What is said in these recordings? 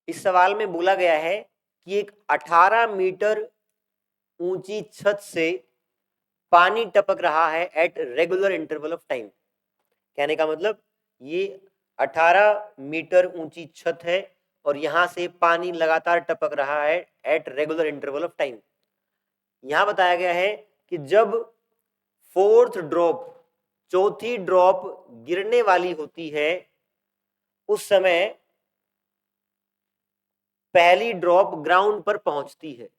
इस सवाल में बोला गया है कि एक 18 मीटर ऊंची छत से पानी टपक रहा है at regular interval of time. कहने का मतलब ये 18 मीटर ऊंची छत है और यहां से पानी लगातार टपक रहा है at regular interval of time. यहां बताया गया है कि जब फोर्थ ड्रॉप, चौथी ड्रॉप गिरने वाली होती है उस समय पहली ड्रॉप ग्राउंड पर पहुंचती है,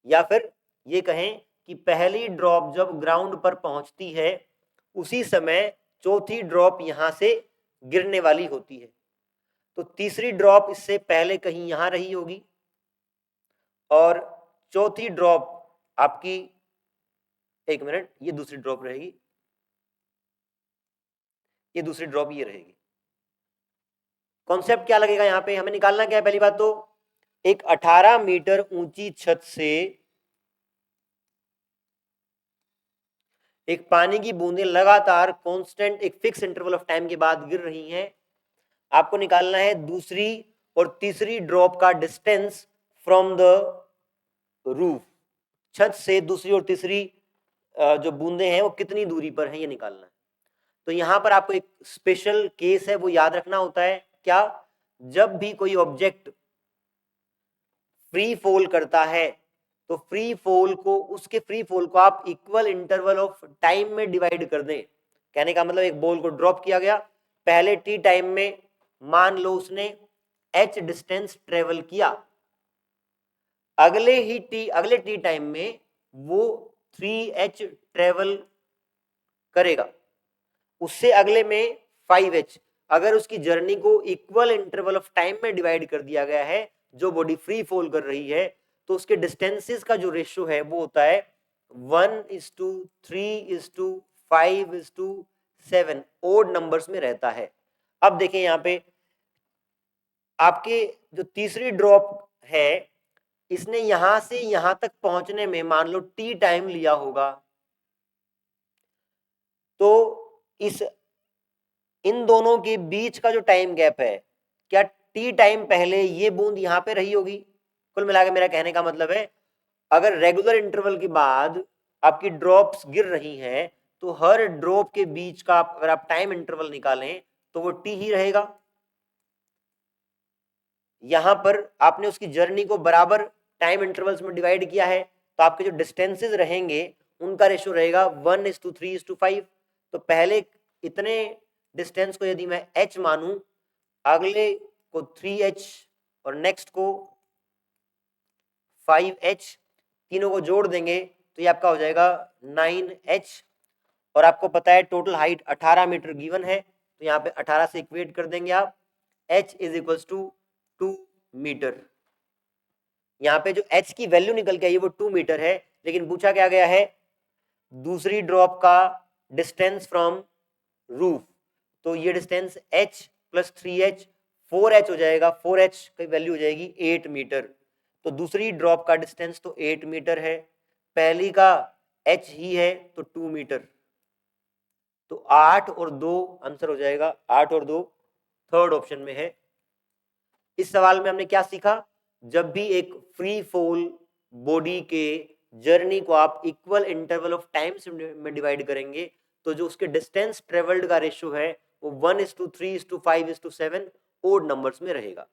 या फिर ये कहें कि पहली ड्रॉप जब ग्राउंड पर पहुंचती है उसी समय चौथी ड्रॉप यहां से गिरने वाली होती है। तो तीसरी ड्रॉप इससे पहले कहीं यहां रही होगी और चौथी ड्रॉप आपकी, एक मिनट, ये दूसरी ड्रॉप रहेगी, ये दूसरी ड्रॉप ये रहेगी। कॉन्सेप्ट क्या लगेगा यहां पे, हमें निकालना क्या है, पहली बात तो एक 18 मीटर ऊंची छत से एक पानी की बूंदें लगातार कांस्टेंट एक फिक्स इंटरवल ऑफ टाइम के बाद गिर रही हैं। आपको निकालना है दूसरी और तीसरी ड्रॉप का डिस्टेंस फ्रॉम द रूफ, छत से दूसरी और तीसरी जो बूंदें हैं वो कितनी दूरी पर हैं ये निकालना है। तो यहां पर आपको एक स्पेशल केस है वो याद रखना होता है, क्या, जब भी कोई ऑब्जेक्ट फ्री फॉल करता है तो फ्री फॉल को, उसके फ्री फॉल को आप इक्वल इंटरवल ऑफ टाइम में डिवाइड कर दें। कहने का मतलब एक बॉल को ड्रॉप किया गया, पहले टी टाइम में मान लो उसने h डिस्टेंस ट्रेवल किया, अगले टी टाइम में वो 3h ट्रेवल करेगा, उससे अगले में 5h। अगर उसकी जर्नी को इक्वल इंटरवल ऑफ टाइम में डिवाइड कर दिया गया है, जो बॉडी फ्री फॉल कर रही है, तो उसके डिस्टेंसेस का जो रेशियो है वो होता है 1:3:5:7, ओड नंबर्स में रहता है। अब देखें यहाँ पे आपके जो तीसरी ड्रॉप है इसने यहां से यहां तक पहुंचने में मान लो टी टाइम लिया होगा, तो इस इन दोनों के बीच का जो टाइम गैप है, क्या टी टाइम पहले ये बूंद यहां पे रही होगी? कुल मिलाकर मेरा कहने का मतलब है अगर रेगुलर इंटरवल के बाद आपकी ड्रॉप्स गिर रही हैं तो हर ड्रॉप के बीच का अगर आप टाइम इंटरवल निकालें तो वो टी ही रहेगा। यहां पर आपने उसकी जर्नी को बराबर टाइम इंटरवल्स में डिवाइड किया है तो आपके जो डिस्टेंसेस रहेंगे उनका रेशियो रहेगा 1:3:5। तो पहले इतने डिस्टेंस को यदि मैं h मानूं, अगले को 3h और नेक्स्ट को 5h, तीनों को जोड़ देंगे तो ये आपका हो जाएगा 9h। और आपको पता है टोटल हाइट 18 मीटर गिवन है, तो यहाँ पे 18 से इक्वेट कर देंगे आप, h = 2 मीटर। यहाँ पे जो h की वैल्यू निकल के आई है वो 2 मीटर है, लेकिन पूछा क्या गया है दूसरी ड्रॉप का डिस्टेंस फ्रॉम रूफ, तो ये डिस्टेंस h + 3h 4h हो जाएगा, 4h की वैल्यू हो जाएगी 8 मीटर। तो दूसरी ड्रॉप का डिस्टेंस तो 8 मीटर है, पहली का h ही है तो 2 मीटर। तो 8 और 2 आंसर हो जाएगा, 8 और 2 थर्ड ऑप्शन में है। इस सवाल में हमने क्या सीखा, जब भी एक फ्री फॉल बॉडी के जर्नी को आप इक्वल इंटरवल ऑफ टाइम में डिवाइड करेंगे तो जो उसके डिस्टेंस ट्रेवल्ड का रेशियो है वो 1:3:5:7 ओड नंबर्स में रहेगा।